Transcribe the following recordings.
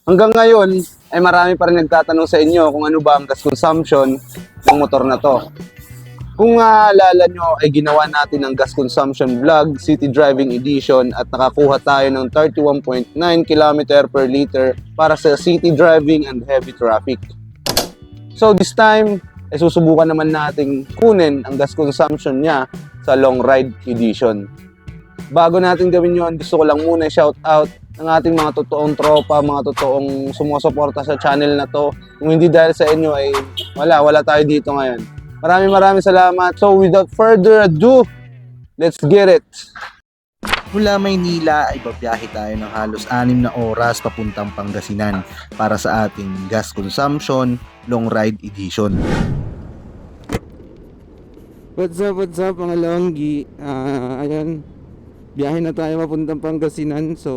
Hanggang ngayon, ay marami pa rin nagtatanong sa inyo kung ano ba ang gas consumption ng motor na to. Kung maalala nyo, ay ginawa natin ang gas consumption vlog, City Driving Edition, at nakakuha tayo ng 31.9 km per liter para sa city driving and heavy traffic. So this time, ay susubukan naman nating kunin ang gas consumption niya sa long ride edition. Bago natin gawin yon, gusto ko lang muna shout out ng ating mga totoong tropa, mga totoong sumusuporta sa channel na to. Kung hindi dahil sa inyo ay wala tayo dito ngayon. Maraming salamat. So without further ado, let's get it! Mula Maynila ay babiyahe tayo ng halos 6 na oras papuntang Pangasinan para sa ating gas consumption long ride edition. What's up mga Longgi? Ayan, biyahe na tayo papuntang Pangasinan. So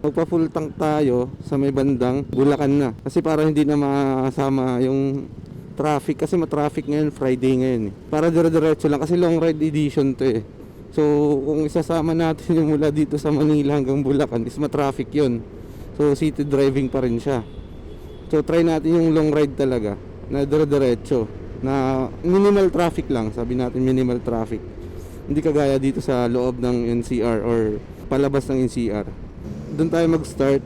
magpa full tank tayo sa may bandang Bulacan na. Kasi para hindi na masama yung traffic. Kasi ma-traffic ngayon, Friday ngayon para dire-diretso lang kasi long ride edition to eh. So kung isasama natin yung mula dito sa Manila hanggang Bulacan is ma-traffic yun. So city driving pa rin siya. So try natin yung long ride talaga na dire-diretso, na minimal traffic lang. Sabi natin minimal traffic, hindi kagaya dito sa loob ng NCR or palabas ng NCR. Doon tayo mag-start,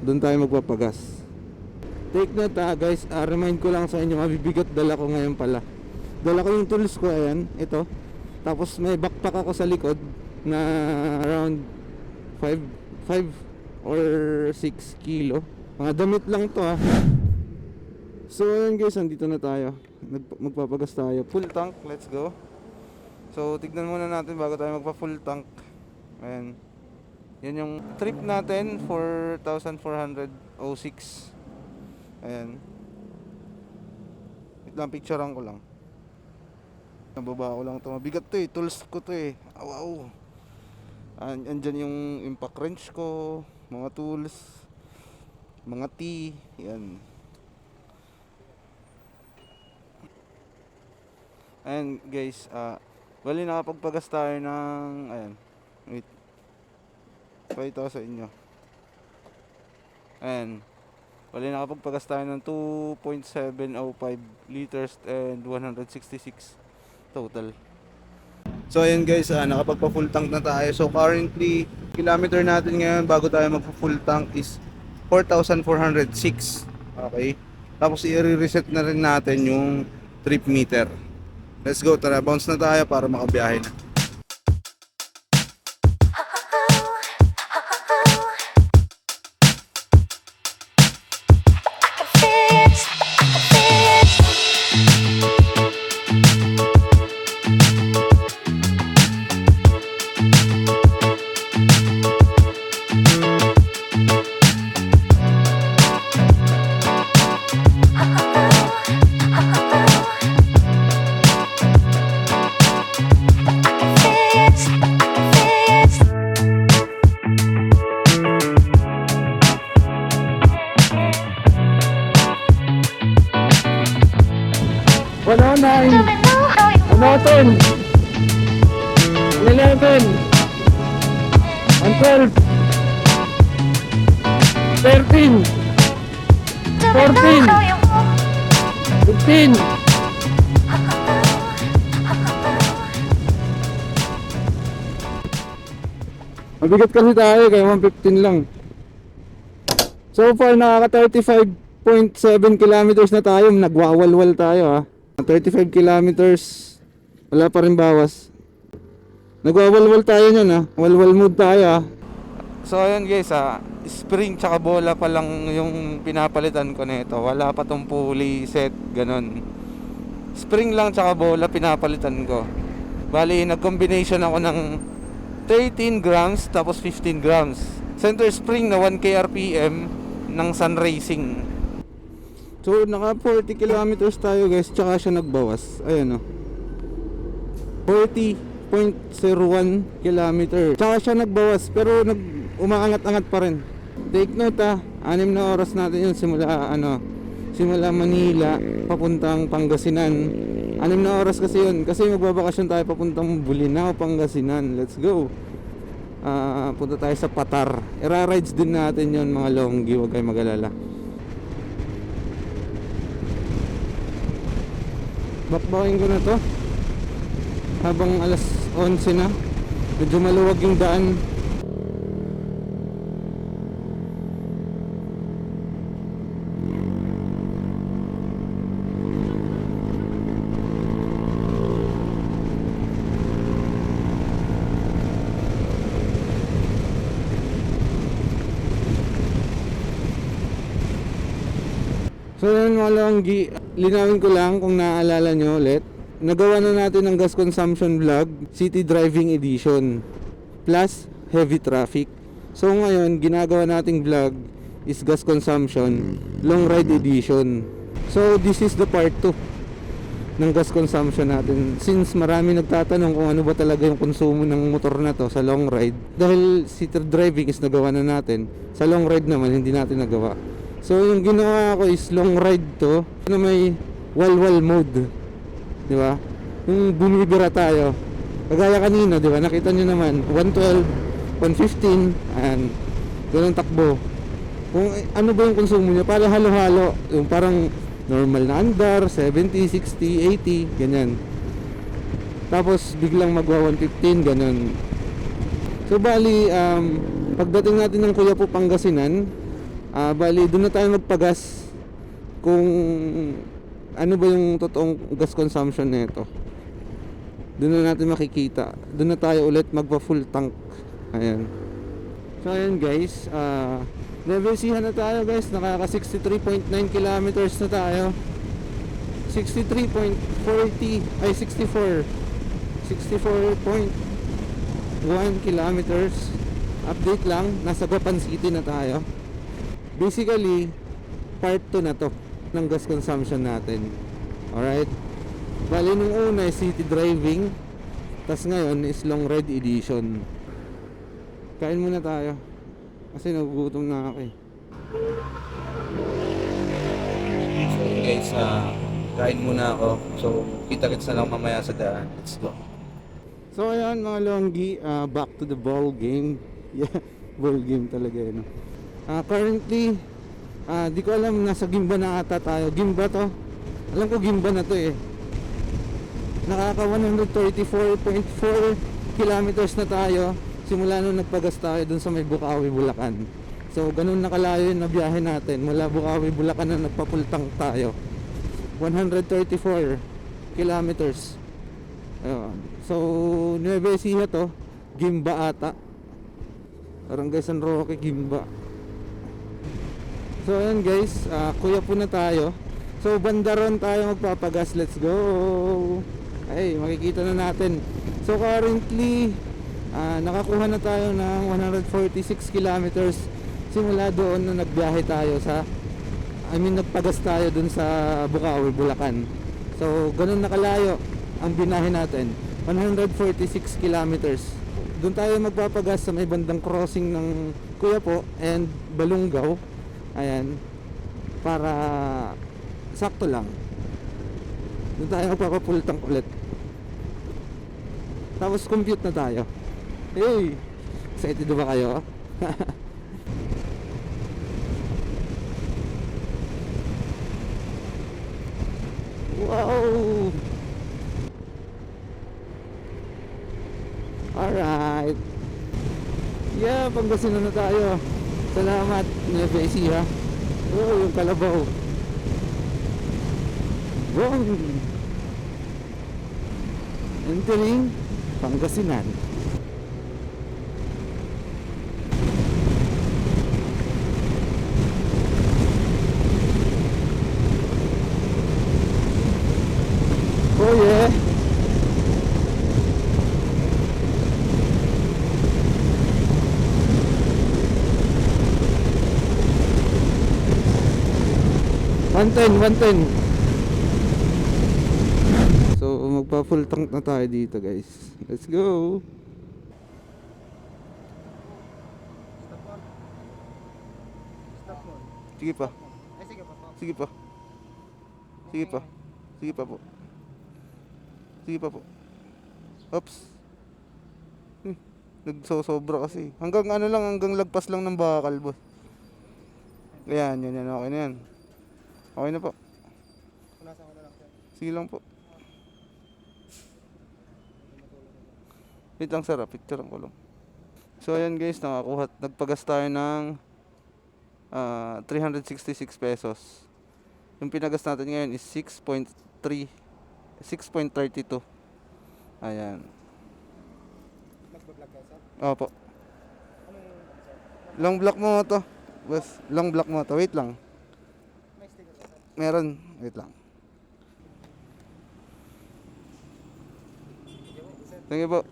doon tayo magpapagas. Take note guys, remind ko lang sa inyo, mabibigat dala ko ngayon pala. Dala ko yung tools ko, ayan, ito. Tapos may backpack ako sa likod na around 5 or 6 kilo. Mga damit lang to So ayun guys, andito na tayo. Magpapagas tayo. Full tank, let's go. So tignan muna natin bago tayo magpa full tank. Ayan. Yan yung trip natin, 4,406. Ayan. Wait lang, picturean ko lang. Nababa ko lang to. Mabigat to eh, tools ko to eh. Wow. Andyan yung impact wrench ko, mga tools, mga T, yan. Ayan guys, bali nakapagpagas tayo ng, ayan, wait, pakita ko sa inyo. Ayan, bali nakapagpagas tayo ng 2.705 liters and 166 total. So ayan guys, nakapagpa full tank na tayo. So currently, kilometer natin ngayon bago tayo magpa full tank is 4,406. Okay, tapos i-reset na rin natin yung trip meter. Let's go, tara, bounce na tayo para makabiyahe na. Noten 11 and 12 13 14 15. Mabigat kasi tayo kaya 115 lang. So far nakaka 35.7 kilometers na tayo. Nagwawalwal tayo 35 kilometers. Wala pa rin bawas. Nagwawalwal tayo nyan walwal mood tayo So ayun guys spring tsaka bola pa lang yung pinapalitan ko nito. Wala pa tong pulley set, ganon. Spring lang tsaka bola pinapalitan ko. Bali nag-combination ako ng 13 grams tapos 15 grams. Center spring na 1k RPM ng Sun Racing. So naka 40 kilometers tayo guys, tsaka siya nagbawas. Ayan 40.01 kilometer. Tsaka siya nagbawas pero umaangat-angat pa rin. Take note 6 na oras natin yun simula Manila papuntang Pangasinan. 6 na oras kasi yun. Kasi magbabakasyon tayo papuntang Bolinao, Pangasinan. Let's go. Punta tayo sa Patar. Ira-rides din natin yon mga longgi, huwag kayong mag-alala. Bakbakin ko na to habang alas 11 na. Medyo maluwag yung daan. So yun mga longgi, linawin ko lang kung naaalala nyo ulit. Nagawa na natin ng gas consumption vlog, City Driving Edition, plus heavy traffic. So ngayon, ginagawa nating vlog is gas consumption, long ride edition. So this is the part 2 ng gas consumption natin. Since marami nagtatanong kung ano ba talaga yung konsumo ng motor na to sa long ride. Dahil city driving is nagawa na natin, sa long ride naman hindi natin nagawa. So yung ginawa ko is long ride to na may wall mode. Di ba? Yung bumibira tayo. Kagaya kanina, di ba? Nakita nyo naman 112, 115 and ganun takbo. Kung ano ba yung konsumo niya, para halo-halo. Yung parang normal na andar, 70, 60, 80, ganyan. Tapos biglang magwa 115, ganun. So bali, pagdating natin ng Kuyapo, Pangasinan, bali doon na tayo magpagas kung ano ba yung totoong gas consumption nito. Doon na natin makikita. Doon na tayo ulit magpa full tank. Ayan. So ayan guys, nabisihan na tayo guys. Nakaka 63.9 kilometers na tayo. 63.40 ay 64 64.1 kilometers. Update lang, nasa Gapan City na tayo. Basically, part 2 na to ng gas consumption natin. Alright? Bali nung una is city driving, tas ngayon is long ride edition. Kain muna tayo kasi nagugutom na ako eh. So guys, kain muna ako. So kita-kits na lang mamaya sa daan. Let's go. So ayan mga longgi, back to the ball game. Yeah, ball game talaga yun. Currently, di ko alam, nasa Gimba na ata tayo. Gimba to? Alam ko Gimba na to eh. Nakaka 134.4 kilometers na tayo simula nung nagpagas tayo dun sa may Bukawi, Bulacan. So ganun nakalayo yung nabiyahe natin mula Bukawi, Bulacan na nagpapultang tayo. 134 kilometers. Ayun. So Nueva Ecija to, Gimba ata. Barangay San Roque, Gimba. So ayan guys, Kuyapo na tayo. So Bandaron tayo magpapagas. Let's go. Ay, makikita na natin. So currently, nakakuha na tayo ng 146 kilometers simula doon na nagbiyahe tayo sa nagpagas tayo dun sa Bukawi, Bulacan. So ganun nakalayo ang binahe natin, 146 kilometers. Doon tayo magpapagas sa may bandang crossing ng Kuyapo and Balungaw. Ayan, para sakto lang. Doon tayo magpapapultang ulit. Tapos compute na tayo. Hey, excited ba kayo? Wow! Alright. Yeah, Pangasinan na tayo. Salamat, Nueva Ecija. Oh, yung kalabaw. Boom! Entering Pangasinan. Oh yeah. One ten. So magpa full tank na tayo dito guys. Let's go. Sige pa. Sige pa. Sige pa. Sige pa po. Sige pa po. Oops. Nagsosobra kasi. Hanggang ano lang, hanggang lagpas lang ng bakal, boss. Ayan, yan, okay na yan. Okay na po. Sige lang po. Wait lang sir, picture ko lang. So ayan guys, nagpagas tayo ng 366 pesos. Yung pinagas natin ngayon is 6.32. Ayan. Opo. Long block mo to. Boss, long block mo to. Wait lang. Meron. Wait lang. Thank you po.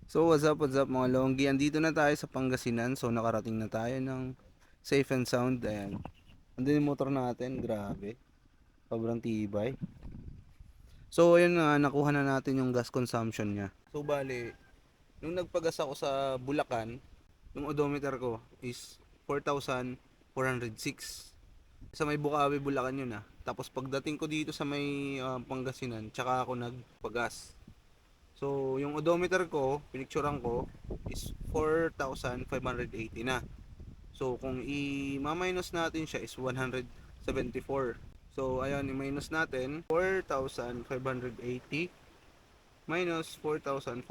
So what's up mga longgi, andito na tayo sa Pangasinan. So nakarating na tayo ng safe and sound. Ayan, andun yung motor natin, grabe, sobrang tibay. So ayun na, nakuha na natin yung gas consumption niya. So bali, nung nagpagas ako sa Bulacan, yung odometer ko is 4,406. Sa may Bukawi, Bulacan yun ah. Tapos pagdating ko dito sa may Pangasinan, tsaka ako nagpagas. So, yung odometer ko, pinicturean ko, is 4,580 na. So, kung i-minus natin siya is 174. So, ayun, i-minus natin 4,580 minus 4,406.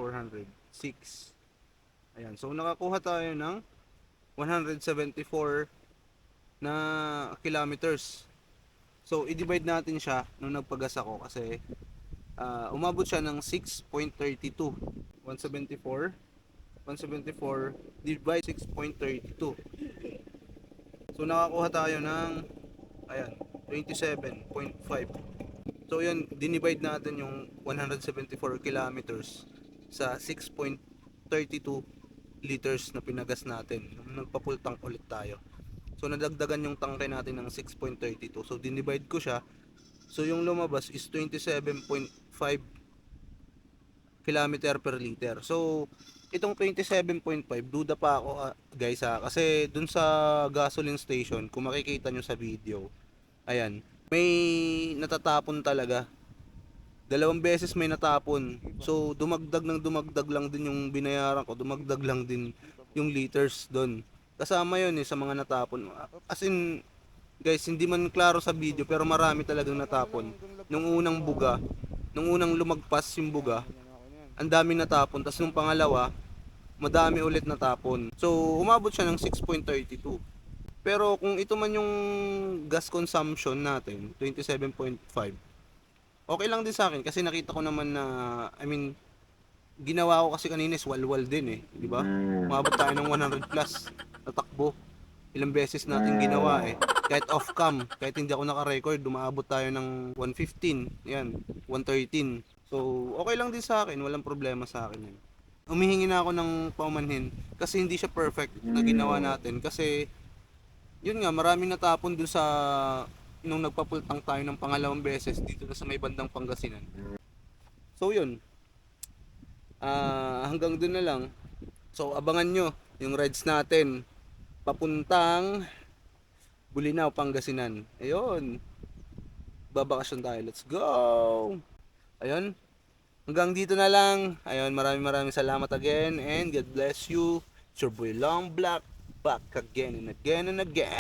Ayan, so nakakuha tayo ng 174 na kilometers. So, i-divide natin siya nung nagpagas ako kasi umabot siya ng 6.32. 174 divide 6.32. So nakakuha tayo ng ayan, 27.5. So yun, dinivide natin yung 174 kilometers sa 6.32 liters na pinagas natin. Nagpa-full tank ulit tayo. So nadagdagan yung tangke natin ng 6.32. So dinivide ko siya. So yung lumabas is 27.5 kilometer per liter. So itong 27.5, duda pa ako guys kasi dun sa gasoline station, kung makikita nyo sa video, ayan, may natatapon talaga. Dalawang beses may natapon. So dumagdag lang din yung binayaran ko, dumagdag lang din yung liters doon. Kasama yun sa mga natapon. As in, guys, hindi man klaro sa video pero marami talagang natapon. Nung unang buga, nung unang lumagpas yung buga, ang dami natapon. Tapos nung pangalawa, madami ulit natapon. So umabot siya ng 6.32. Pero kung ito man yung gas consumption natin, 27.5, okay lang din sa akin kasi nakita ko naman na, ginawa ko kasi kanina is walwal din di ba? Umabot tayo ng 100 plus na takbo. Ilang beses natin ginawa kahit off cam, kahit hindi ako naka-record, umaabot tayo ng 115, yan, 113. So, okay lang din sa akin, walang problema sa akin yan. Humihingi na ako ng paumanhin kasi hindi siya perfect na ginawa natin kasi yun nga, maraming natapon dun sa nung nagpapultang tayo ng pangalawang beses dito na sa may bandang Pangasinan. So yun, hanggang dun na lang. So abangan nyo yung rides natin papuntang Bulinaw, Pangasinan. Ayun, babakasyon tayo, let's go. Ayun, hanggang dito na lang. Ayun, maraming salamat again and God bless you. It's your boy Long Black, back again and again and again.